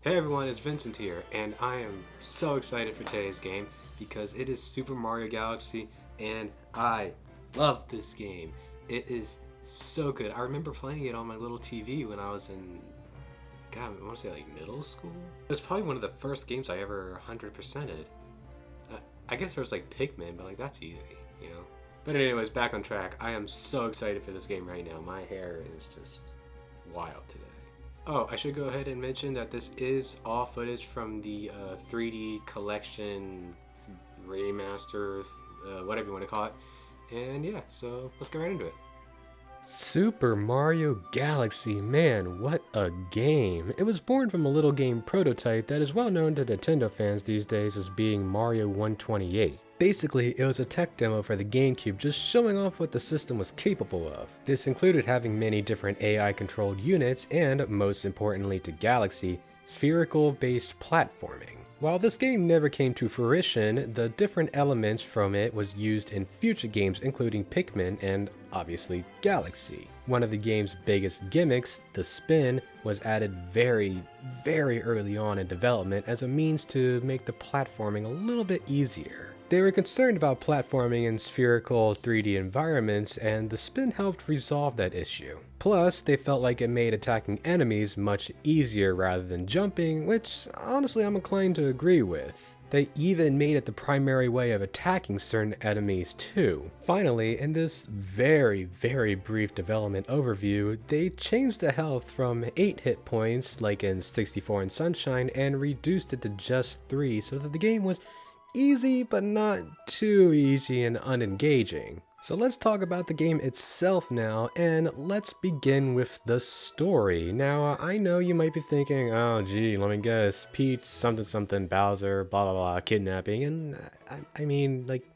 Hey everyone, it's Vincent here, and I am so excited for today's game because it is Super Mario Galaxy, and I love this game. It is so good. I remember playing it on my little TV when I was in, God, I want to say like middle school? It was probably one of the first games I ever 100%ed. I guess there was like Pikmin, but like that's easy, you know? But anyways, back on track. I am so excited for this game right now. My hair is just wild today. Oh, I should go ahead and mention that this is all footage from the 3D collection remaster, whatever you want to call it. And yeah, so let's get right into it. Super Mario Galaxy, man, what a game. It was born from a little game prototype that is well known to Nintendo fans these days as being Mario 128. Basically, it was a tech demo for the GameCube just showing off what the system was capable of. This included having many different AI-controlled units and, most importantly to Galaxy, spherical-based platforming. While this game never came to fruition, the different elements from it was used in future games including Pikmin and, obviously, Galaxy. One of the game's biggest gimmicks, the spin, was added very early on in development as a means to make the platforming a little bit easier. They were concerned about platforming in spherical 3D environments, and the spin helped resolve that issue. Plus, they felt like it made attacking enemies much easier rather than jumping, which honestly I'm inclined to agree with. They even made it the primary way of attacking certain enemies too. Finally, in this very brief development overview, they changed the health from 8 hit points like in 64 and Sunshine and reduced it to just 3 so that the game was easy but not too easy and unengaging. So let's talk about the game itself now, and let's begin with the story. Now, I know you might be thinking, oh gee, let me guess, Peach, something, Bowser, blah blah blah, kidnapping, and I mean, like,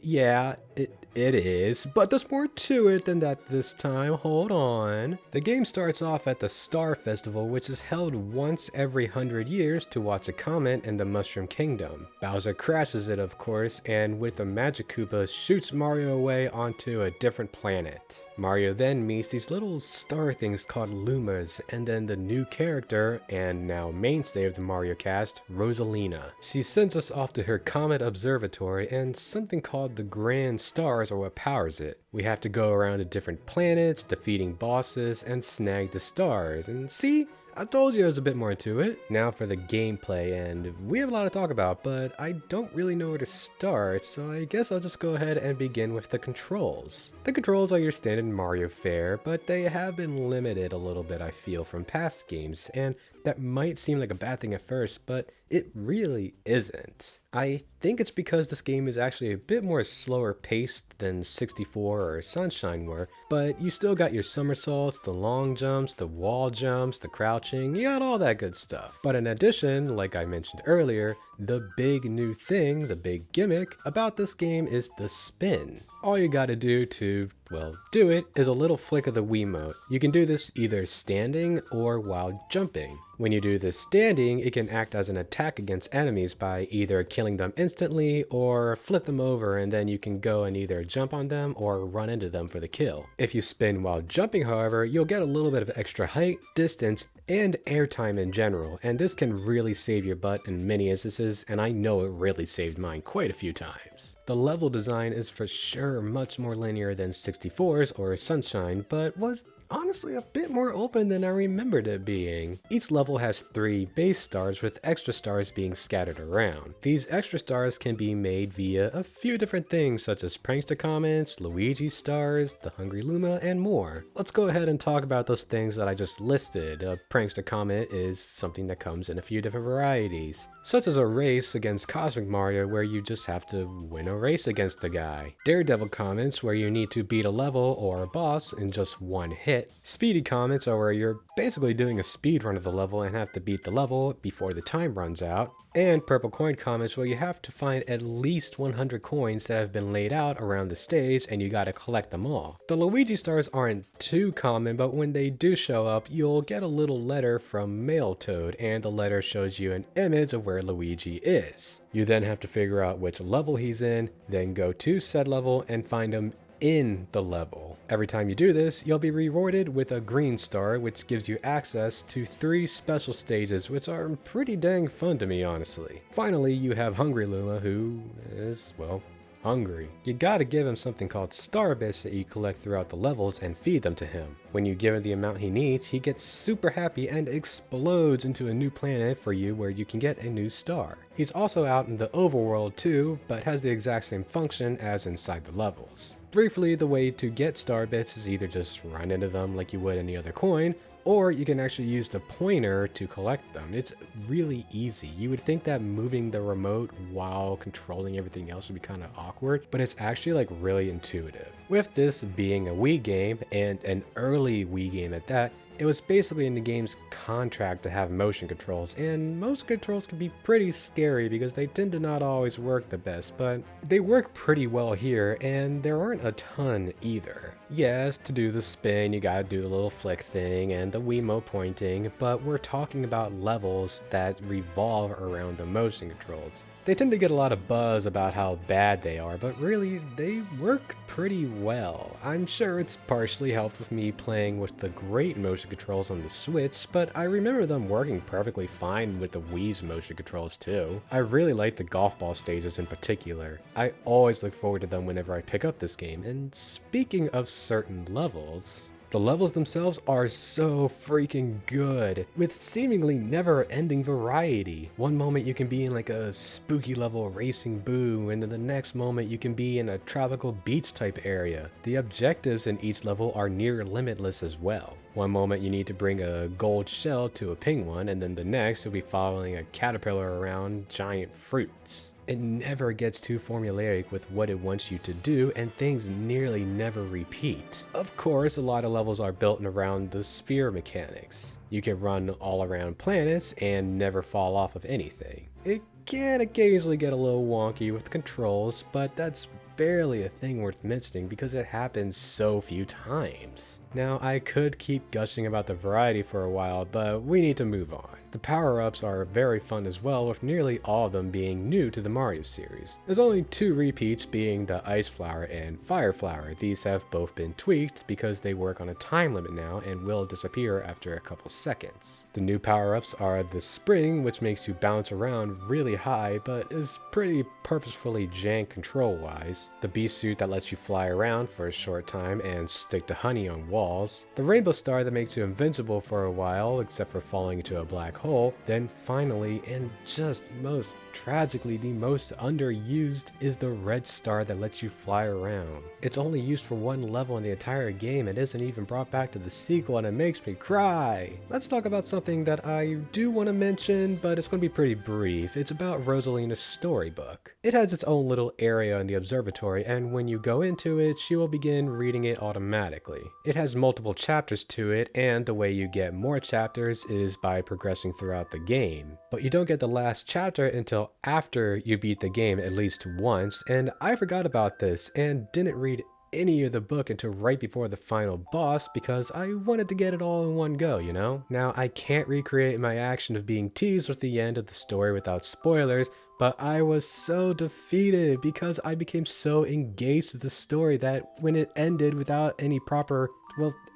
yeah, it is, but there's more to it than that this time. Hold on. The game starts off at the Star Festival, which is held once every 100 years to watch a comet in the Mushroom Kingdom. Bowser crashes it, of course, and with a Magic Koopa shoots Mario away onto a different planet. Mario then meets these little star things called Lumas, and then the new character, and now mainstay of the Mario cast, Rosalina. She sends us off to her comet observatory and something called the Grand Stars are what powers it. We have to go around to different planets, defeating bosses, and snag the stars. And see, I told you there was a bit more to it. Now for the gameplay, and we have a lot to talk about, but I don't really know where to start, so I guess I'll just go ahead and begin with the controls. The controls are your standard Mario fare, but they have been limited a little bit, I feel, from past games, and that might seem like a bad thing at first, but it really isn't. I think it's because this game is actually a bit more slower paced than 64 or Sunshine were, but you still got your somersaults, the long jumps, the wall jumps, the crouching, you got all that good stuff. But in addition, like I mentioned earlier, the big new thing, the big gimmick about this game is the spin. All you gotta do to, well, do it is a little flick of the Wiimote. You can do this either standing or while jumping. When you do this standing, it can act as an attack against enemies by either killing them instantly or flip them over, and then you can go and either jump on them or run into them for the kill. If you spin while jumping, however, you'll get a little bit of extra height, distance, and airtime in general, and this can really save your butt in many instances, and I know it really saved mine quite a few times. The level design is for sure much more linear than 64's or Sunshine, but was honestly a bit more open than I remembered it being. Each level has 3 base stars with extra stars being scattered around. These extra stars can be made via a few different things such as Prankster Comets, Luigi stars, the Hungry Luma, and more. Let's go ahead and talk about those things that I just listed. A Prankster Comet is something that comes in a few different varieties, such as a race against Cosmic Mario where you just have to win a race against the guy. Daredevil Comets where you need to beat a level or a boss in just one hit. Speedy Comets are where you're basically doing a speed run of the level and have to beat the level before the time runs out. And Purple Coin Comets where you have to find at least 100 coins that have been laid out around the stage and you gotta collect them all. The Luigi stars aren't too common, but when they do show up, you'll get a little letter from Mail Toad, and the letter shows you an image of where Luigi is. You then have to figure out which level he's in, then go to said level and find him in the level. Every time you do this, you'll be rewarded with a green star, which gives you access to 3 special stages, which are pretty dang fun to me, honestly. Finally, you have Hungry Luma, who is, well, hungry. You gotta give him something called star bits that you collect throughout the levels and feed them to him. When you give him the amount he needs, he gets super happy and explodes into a new planet for you where you can get a new star. He's also out in the overworld too, but has the exact same function as inside the levels. Briefly, the way to get star bits is either just run into them like you would any other coin, or you can actually use the pointer to collect them. It's really easy. You would think that moving the remote while controlling everything else would be kind of awkward, but it's actually like really intuitive. With this being a Wii game, and an early Wii game at that, it was basically in the game's contract to have motion controls, and motion controls can be pretty scary because they tend to not always work the best, but they work pretty well here, and there aren't a ton either. Yes, to do the spin, you gotta do the little flick thing and the Wiimote pointing, but we're talking about levels that revolve around the motion controls. They tend to get a lot of buzz about how bad they are, but really, they work pretty well. I'm sure it's partially helped with me playing with the great motion controls on the Switch, but I remember them working perfectly fine with the Wii's motion controls too. I really like the golf ball stages in particular. I always look forward to them whenever I pick up this game, and speaking of certain levels, the levels themselves are so freaking good, with seemingly never-ending variety. One moment you can be in like a spooky level racing boo, and then the next moment you can be in a tropical beach type area. The objectives in each level are near limitless as well. One moment you need to bring a gold shell to a penguin, and then the next you'll be following a caterpillar around giant fruits. It never gets too formulaic with what it wants you to do, and things nearly never repeat. Of course, a lot of levels are built around the sphere mechanics. You can run all around planets and never fall off of anything. It can occasionally get a little wonky with controls, but that's barely a thing worth mentioning because it happens so few times. Now, I could keep gushing about the variety for a while, but we need to move on. The power-ups are very fun as well, with nearly all of them being new to the Mario series. There's only 2 repeats, being the Ice Flower and Fire Flower. These have both been tweaked because they work on a time limit now and will disappear after a couple seconds. The new power-ups are the Spring, which makes you bounce around really high, but is pretty purposefully jank control-wise. The Beast Suit that lets you fly around for a short time and stick to honey on walls. The Rainbow Star that makes you invincible for a while, except for falling into a black hole. Then finally, and just most tragically the most underused, is the Red Star that lets you fly around. It's only used for one level in the entire game and isn't even brought back to the sequel, and it makes me cry. Let's talk about something that I do want to mention, but it's going to be pretty brief. It's about Rosalina's storybook. It has its own little area in the observatory, and when you go into it, she will begin reading it automatically. It has multiple chapters to it, and the way you get more chapters is by progressing throughout the game. But you don't get the last chapter until after you beat the game at least once, and I forgot about this and didn't read any of the book until right before the final boss because I wanted to get it all in one go, you know? Now, I can't recreate my action of being teased with the end of the story without spoilers, but I was so defeated because I became so engaged with the story that when it ended without any proper,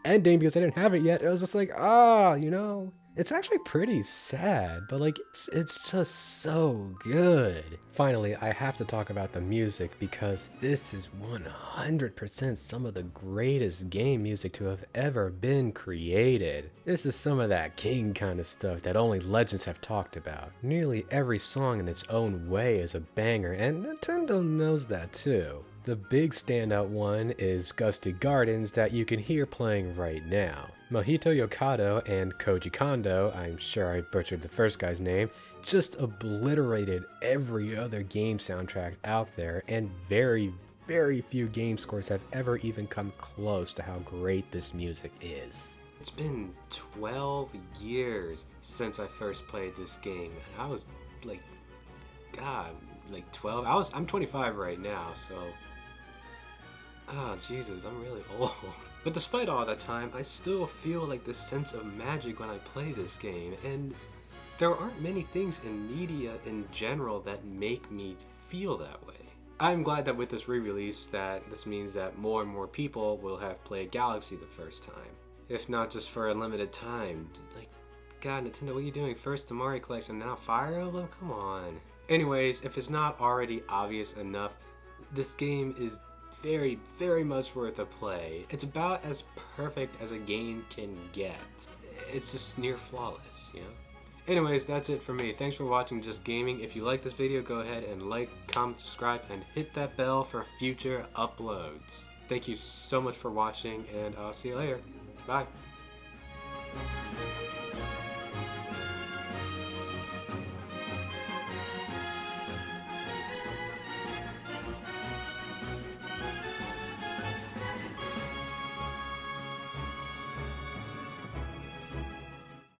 ending because I didn't have it yet, it was just like, you know? It's actually pretty sad, but like, it's just so good. Finally, I have to talk about the music because this is 100% some of the greatest game music to have ever been created. This is some of that king kind of stuff that only legends have talked about. Nearly every song in its own way is a banger, and Nintendo knows that too. The big standout one is Gusty Gardens that you can hear playing right now. Mohito Yokado and Koji Kondo, I'm sure I butchered the first guy's name, just obliterated every other game soundtrack out there, and very few game scores have ever even come close to how great this music is. It's been 12 years since I first played this game, and I was like, God, like 12? I'm 25 right now, so... Jesus, I'm really old. But despite all that time, I still feel like this sense of magic when I play this game, and there aren't many things in media in general that make me feel that way. I'm glad that with this re-release that this means that more and more people will have played Galaxy the first time. If not just for a limited time. Like, God, Nintendo, what are you doing? First the Mario Collection, now Fire Emblem? Come on. Anyways, if it's not already obvious enough, this game is very, very much worth a play. It's about as perfect as a game can get. It's just near flawless, you know? Anyways, that's it for me. Thanks for watching Just Gaming. If you like this video, go ahead and like, comment, subscribe, and hit that bell for future uploads. Thank you so much for watching, and I'll see you later. Bye.